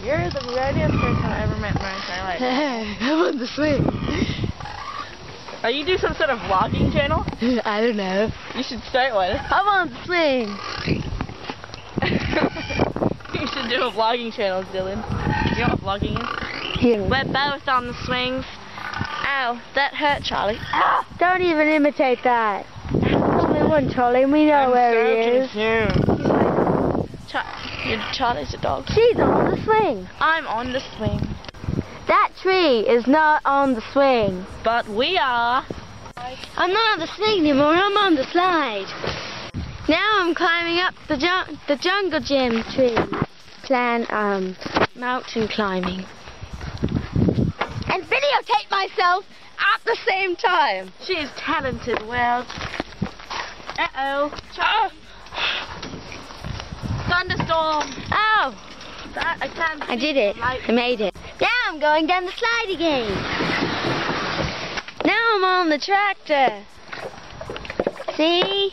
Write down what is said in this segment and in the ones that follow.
You're the weirdest person I ever met in my entire life. I'm on the swing. Are you do some sort of vlogging channel? I don't know. You should start one. I'm on the swing. You should do a vlogging channel, Dylan. You know what vlogging is? Yeah. We're both on the swings. Ow, that hurt, Charlie. Ah! Don't even imitate that. There's only one Charlie, and we know where he is. Charlie's a dog. She's on the swing. I'm on the swing. That tree is not on the swing. But we are. I'm not on the swing anymore, I'm on the slide. Now I'm climbing up the jungle gym tree. Plan mountain climbing. And videotape myself at the same time. She's talented, Wells. Uh-oh. Thunderstorm. Oh, That I can't. I did it. I made it. Now I'm going down the slide again. Now I'm on the tractor. See?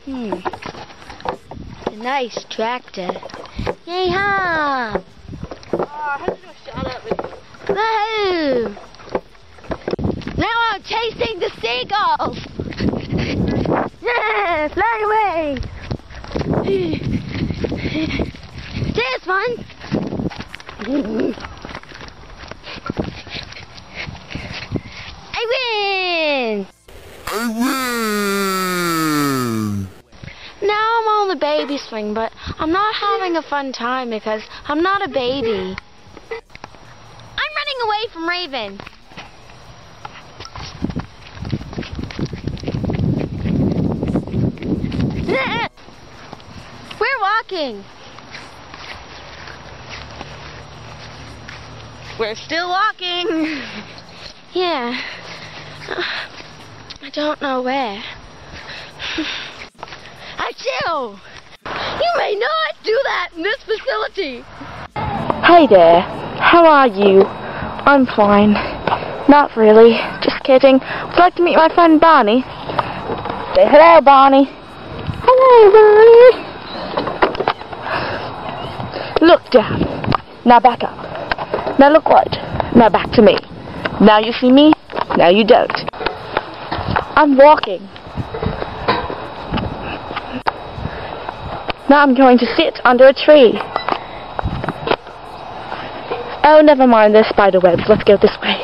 A nice tractor. Yay-ha! Oh, I have to do a shout-out video. Woohoo! Now I'm chasing the seagulls! Yeah, fly away! There's one! I win! Now I'm on the baby swing, but I'm not having a fun time because I'm not a baby. I'm running away from Raven. We're walking. We're still walking. Yeah. I don't know where. Achoo! You may not do that in this facility. Hey there. How are you? I'm fine. Not really. Just kidding. Would like to meet my friend Bonnie. Say hello, Bonnie. Hello, Bonnie. Look down. Now back up. Now look right. Now back to me. Now you see me. Now you don't. I'm walking. Now I'm going to sit under a tree. Oh, never mind, there's spider webs. Let's go this way.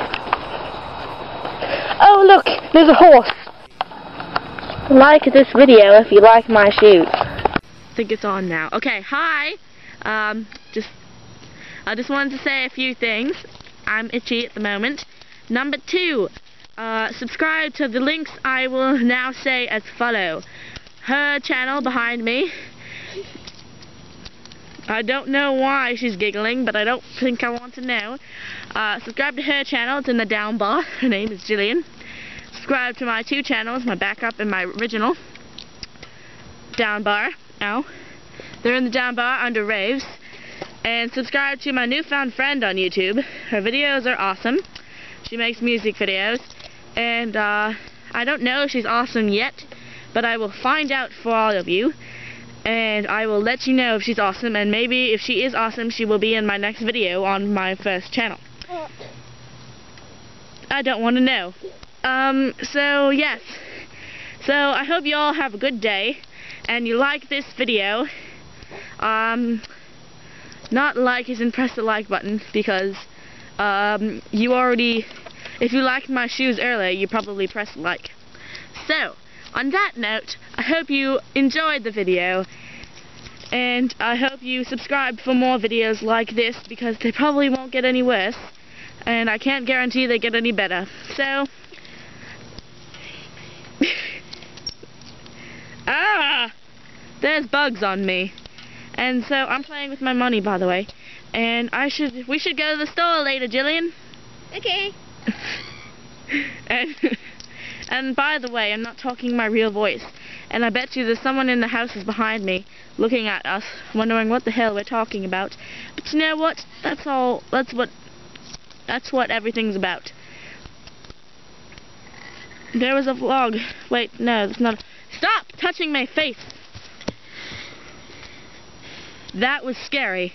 Oh, look, there's a horse. Like this video if you like my shoes. I think it's on now. Okay, hi. I just wanted to say a few things. I'm itchy at the moment. Number 2, subscribe to the links I will now say as follow. Her channel behind me. I don't know why she's giggling, but I don't think I want to know. Subscribe to her channel, it's in the down bar. Her name is Jillian. Subscribe to my 2 channels, my backup and my original. Down bar. Ow. They're in the down bar under Raves. And subscribe to my newfound friend on YouTube. Her videos are awesome. She makes music videos. And I don't know if she's awesome yet, but I will find out for all of you. And I will let you know if she's awesome, and maybe if she is awesome, she will be in my next video on my first channel. I don't want to know. So yes. So I hope you all have a good day, and you like this video. Not like isn't press the like button, because you already, if you liked my shoes earlier, you probably pressed like. So, on that note, I hope you enjoyed the video, and I hope you subscribe for more videos like this, because they probably won't get any worse, and I can't guarantee they get any better. So, there's bugs on me. And so, I'm playing with my money, by the way, and we should go to the store later, Jillian. Okay. And by the way, I'm not talking my real voice. And I bet you there's someone in the houses behind me looking at us, wondering what the hell we're talking about. But you know what? That's what everything's about. There was a vlog. Wait, no, it's not. Stop touching my face! That was scary.